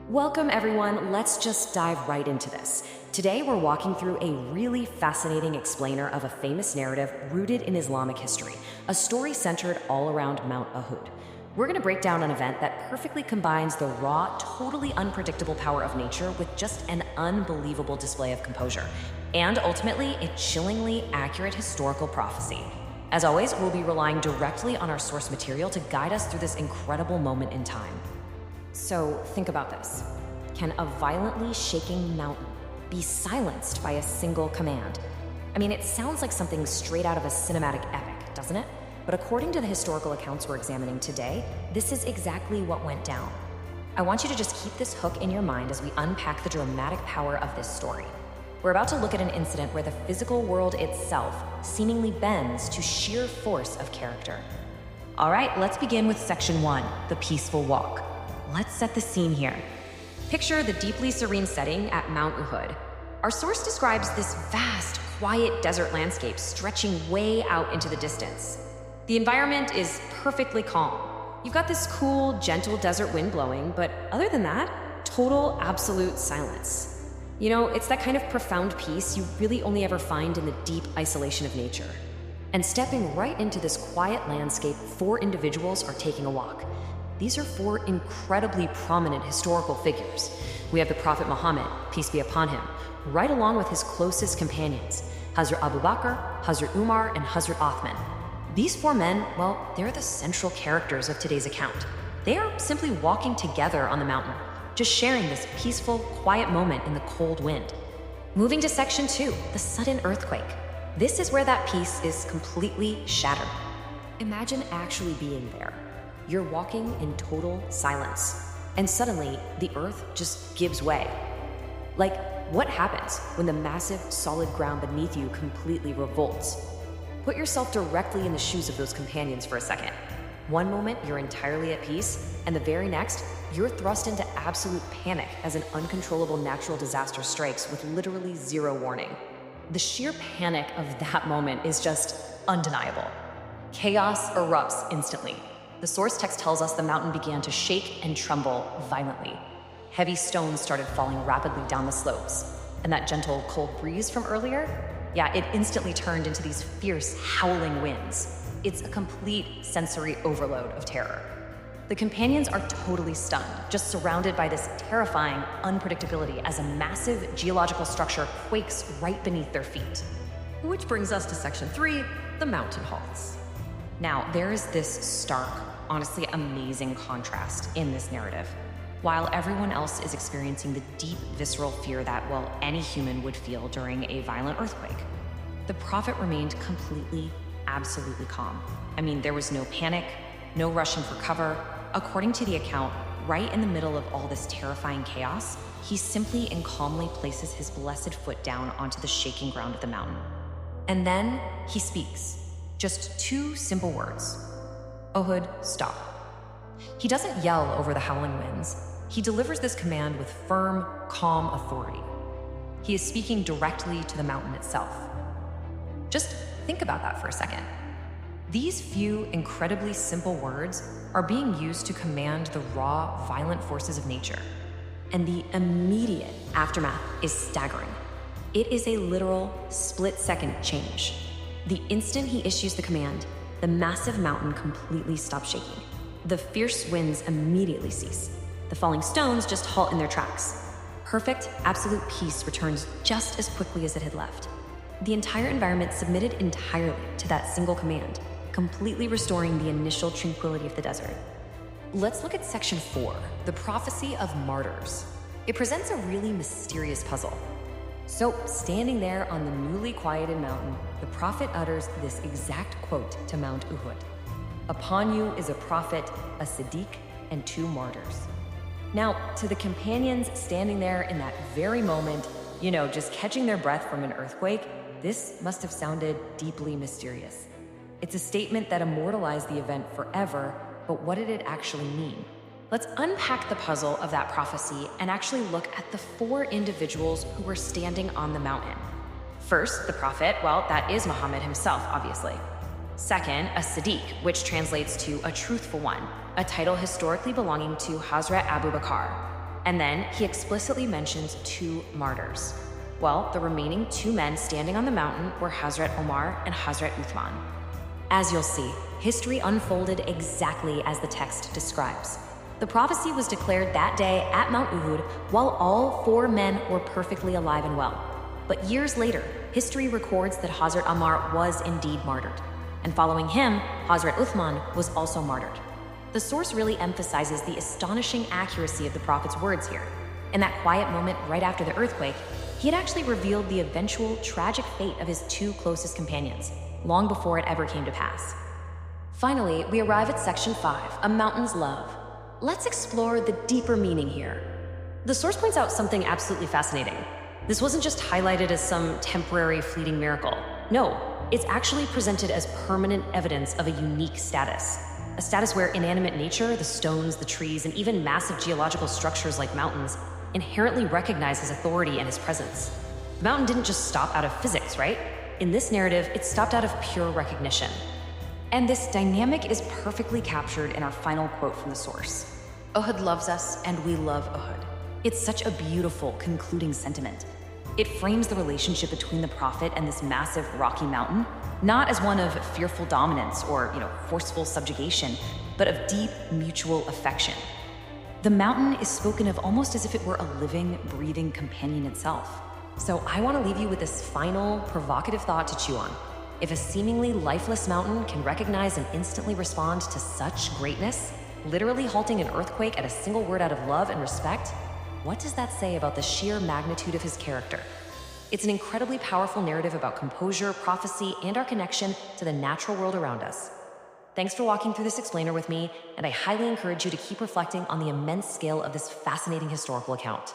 Welcome everyone, let's just dive right into this. Today we're walking through a really fascinating explainer of a famous narrative rooted in Islamic history, a story centered all around Mount Uhud. We're going to break down an event that perfectly combines the raw, totally unpredictable power of nature with just an unbelievable display of composure, and ultimately a chillingly accurate historical prophecy. As always, we'll be relying directly on our source material to guide us through this incredible moment in time. So think about this. Can a violently shaking mountain be silenced by a single command? I mean, it sounds like something straight out of a cinematic epic, doesn't it? But according to the historical accounts we're examining today, this is exactly what went down. I want you to just keep this hook in your mind as we unpack the dramatic power of this story. We're about to look at an incident where the physical world itself seemingly bends to sheer force of character. All right, let's begin with section 1, the peaceful walk. Let's set the scene here. Picture the deeply serene setting at Mount Uhud. Our source describes this vast, quiet desert landscape stretching way out into the distance. The environment is perfectly calm. You've got this cool, gentle desert wind blowing, but other than that, total, absolute silence. You know, it's that kind of profound peace you really only ever find in the deep isolation of nature. And stepping right into this quiet landscape, 4 individuals are taking a walk. These are 4 incredibly prominent historical figures. We have the Prophet Muhammad, peace be upon him, right along with his closest companions, Hazrat Abu Bakr, Hazrat Umar, and Hazrat Othman. These 4 men, well, they're the central characters of today's account. They are simply walking together on the mountain, just sharing this peaceful, quiet moment in the cold wind. Moving to section 2, the sudden earthquake. This is where that peace is completely shattered. Imagine actually being there. You're walking in total silence, and suddenly the earth just gives way. Like, what happens when the massive, solid ground beneath you completely revolts? Put yourself directly in the shoes of those companions for a second. One moment, you're entirely at peace, and the very next, you're thrust into absolute panic as an uncontrollable natural disaster strikes with literally zero warning. The sheer panic of that moment is just undeniable. Chaos erupts instantly. The source text tells us the mountain began to shake and tremble violently. Heavy stones started falling rapidly down the slopes. And that gentle, cold breeze from earlier, it instantly turned into these fierce, howling winds. It's a complete sensory overload of terror. The companions are totally stunned, just surrounded by this terrifying unpredictability as a massive geological structure quakes right beneath their feet. Which brings us to section 3, the mountain halts. Now, there is this stark, honestly amazing contrast in this narrative. While everyone else is experiencing the deep, visceral fear that, well, any human would feel during a violent earthquake, the Prophet remained completely, absolutely calm. I mean, there was no panic, no rushing for cover. According to the account, right in the middle of all this terrifying chaos, he simply and calmly places his blessed foot down onto the shaking ground of the mountain. And then he speaks. Just 2 simple words. Uhud, stop. He doesn't yell over the howling winds. He delivers this command with firm, calm authority. He is speaking directly to the mountain itself. Just think about that for a second. These few incredibly simple words are being used to command the raw, violent forces of nature. And the immediate aftermath is staggering. It is a literal split-second change. The instant he issues the command, the massive mountain completely stops shaking. The fierce winds immediately cease. The falling stones just halt in their tracks. Perfect, absolute peace returns just as quickly as it had left. The entire environment submitted entirely to that single command, completely restoring the initial tranquility of the desert. Let's look at section 4, the prophecy of martyrs. It presents a really mysterious puzzle. So, standing there on the newly quieted mountain, the Prophet utters this exact quote to Mount Uhud. Upon you is a prophet, a Siddiq, and 2 martyrs. Now, to the companions standing there in that very moment, just catching their breath from an earthquake, this must have sounded deeply mysterious. It's a statement that immortalized the event forever, but what did it actually mean? Let's unpack the puzzle of that prophecy and actually look at the 4 individuals who were standing on the mountain. First, the Prophet, well, that is Muhammad himself, obviously. Second, a Siddiq, which translates to a truthful one, a title historically belonging to Hazrat Abu Bakr. And then he explicitly mentions 2 martyrs. Well, the remaining 2 men standing on the mountain were Hazrat Omar and Hazrat Uthman. As you'll see, history unfolded exactly as the text describes. The prophecy was declared that day at Mount Uhud while all 4 men were perfectly alive and well. But years later, history records that Hazrat Ammar was indeed martyred. And following him, Hazrat Uthman was also martyred. The source really emphasizes the astonishing accuracy of the prophet's words here. In that quiet moment right after the earthquake, he had actually revealed the eventual tragic fate of his 2 closest companions, long before it ever came to pass. Finally, we arrive at section 5, A Mountain's Love. Let's explore the deeper meaning here. The source points out something absolutely fascinating. This wasn't just highlighted as some temporary, fleeting miracle. No, it's actually presented as permanent evidence of a unique status. A status where inanimate nature, the stones, the trees, and even massive geological structures like mountains, inherently recognize his authority and his presence. The mountain didn't just stop out of physics, right? In this narrative, it stopped out of pure recognition. And this dynamic is perfectly captured in our final quote from the source. Uhud loves us, and we love Uhud. It's such a beautiful, concluding sentiment. It frames the relationship between the prophet and this massive rocky mountain, not as one of fearful dominance or, forceful subjugation, but of deep mutual affection. The mountain is spoken of almost as if it were a living, breathing companion itself. So I want to leave you with this final, provocative thought to chew on. If a seemingly lifeless mountain can recognize and instantly respond to such greatness, literally halting an earthquake at a single word out of love and respect, what does that say about the sheer magnitude of his character? It's an incredibly powerful narrative about composure, prophecy, and our connection to the natural world around us. Thanks for walking through this explainer with me, and I highly encourage you to keep reflecting on the immense scale of this fascinating historical account.